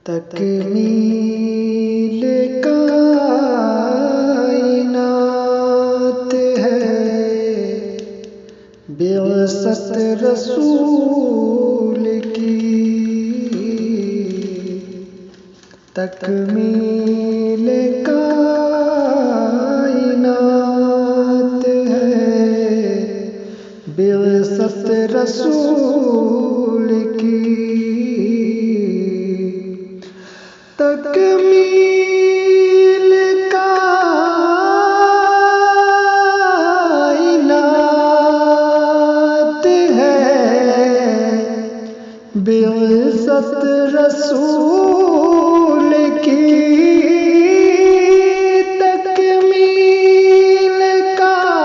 تکمیل کائنات ہے بعثت رسول کی، تکمیل کائنات ہے بعثت رسول کی، تکمیل کائنات ہے بعثت رسول کی، تکمیل کائنات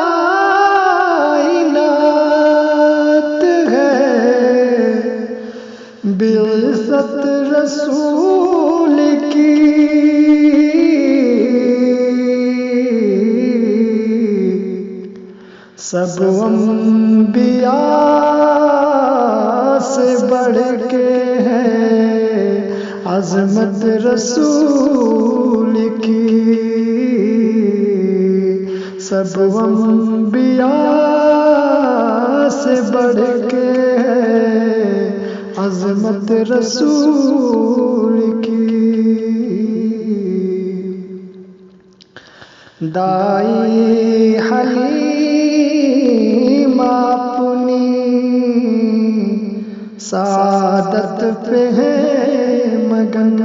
ہے بعثت رسول کی، سب انبیاء سے بڑھ کے ہے عظمت رسول کی، سب انبیاء سے بڑھ کے ہے عظمت رسول کی، دائی حلیم اپنی سعادت پہ ہے مگن،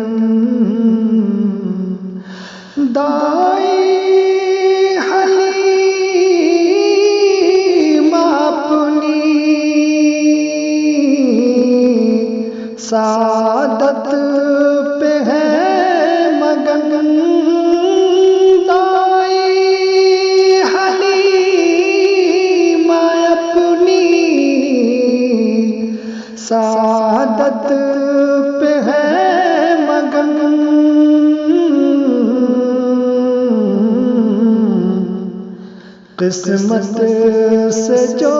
دائی حلیم اپنی سعادت پہ ہے مگن، سعادت پہ ہے مگن، قسمت سے جو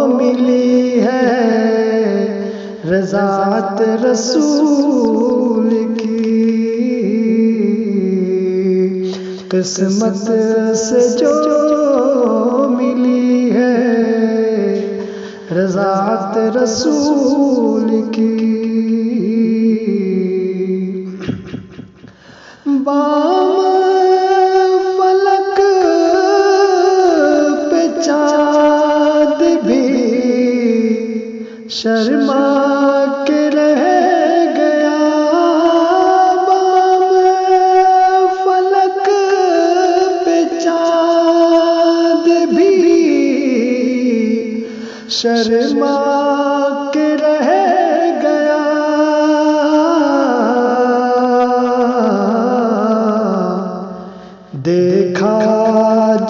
ملی ہے رضاعت رسول کی، قسمت سے جو ملی ہے رضاعت رسول کی، بام فلک پہ چاند بھی شرما کے رہ گیا، بام فلک پہ چاند بھی شرما کے رہ گیا، دیکھا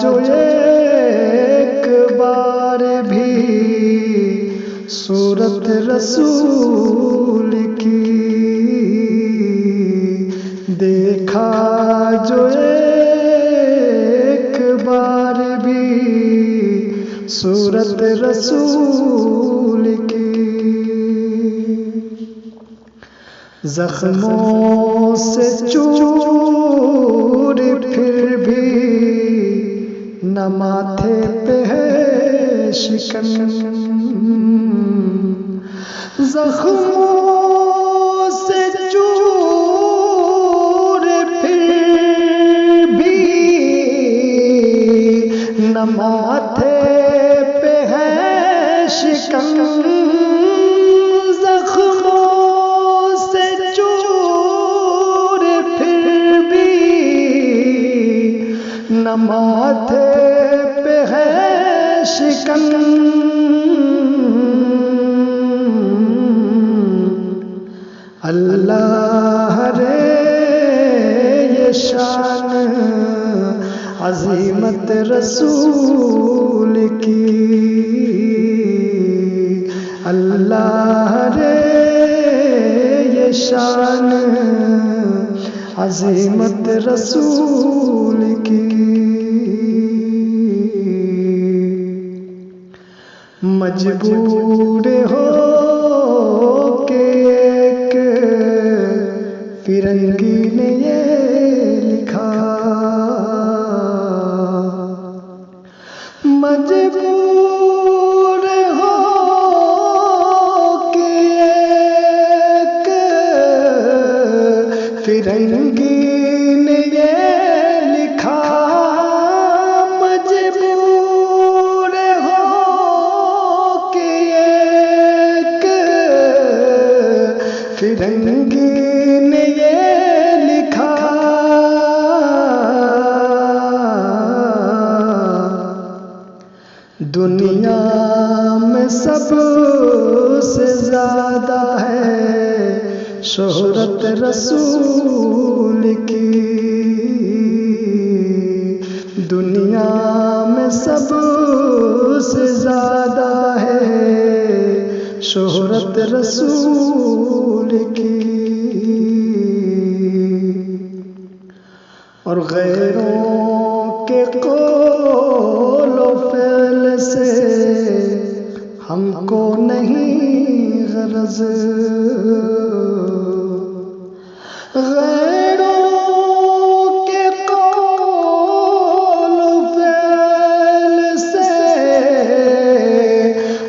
جو ایک بار بھی صورت رسول کی، دیکھا جو ایک بار بھی صورت رسول کی، زخموں سے چور پھر بھی نہ ماتھے پہ ہے شکن، زخموں سے چور پھر بھی نہ ماتھے پہ ہے شکن، زخموں سے چور پھر بھی نہ ماتھے پہ ہے شکن، اللہ رے یہ شان عظمت رسول کی، اللہ رے یہ شان عظمت رسول کی، مجبور ہو کے ایک رنگی نے یہ لکھا مجبور ہو کہ ایک فرنگی نے یہ لکھا مجبور ہو کہ ایک فرنگی نے یہ لکھا دنیا میں سب سے زیادہ ہے شہرت رسول کی دنیا میں سب سے زیادہ ہے شہرت رسول کی اور غیروں کے قول و فعل سے ہم کو نہیں غرض غیروں کے قول و فعل سے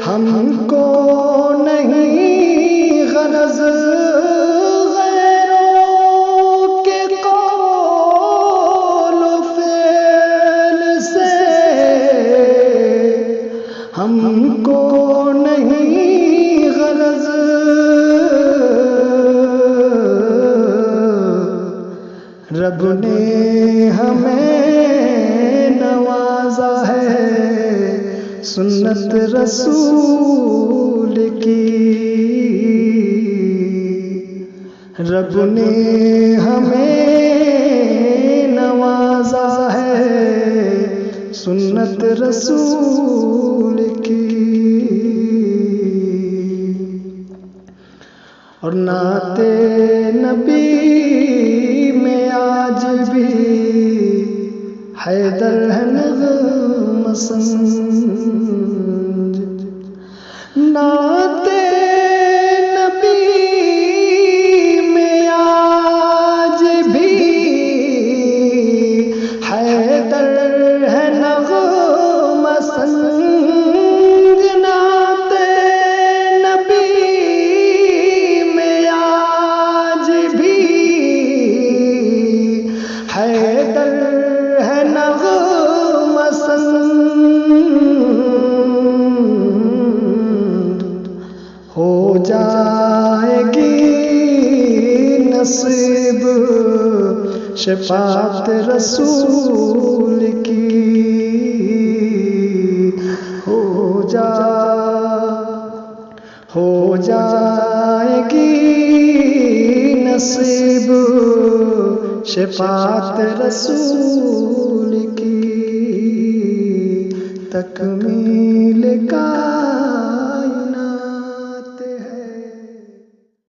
ہم کو نہیں غرض غیروں کے قول و فعل سے ہم کو نہیں غرض رب نے ہمیں نوازا ہے سنت رسول کی رب نے ہمیں نوازا ہے سنت رسول کی اور نعت نبی میں آج بھی حیدر ہے نغمہ سنج نعت نبی میں آج بھی حیدر ہے نغمہ سنج نعت نبی میں آج بھی حیدر ہے نغمہ سنج ہو جائے گی نصیب شفاعت رسول کی ہو جائے گی نصیب شفاعت رسول کی تکمیل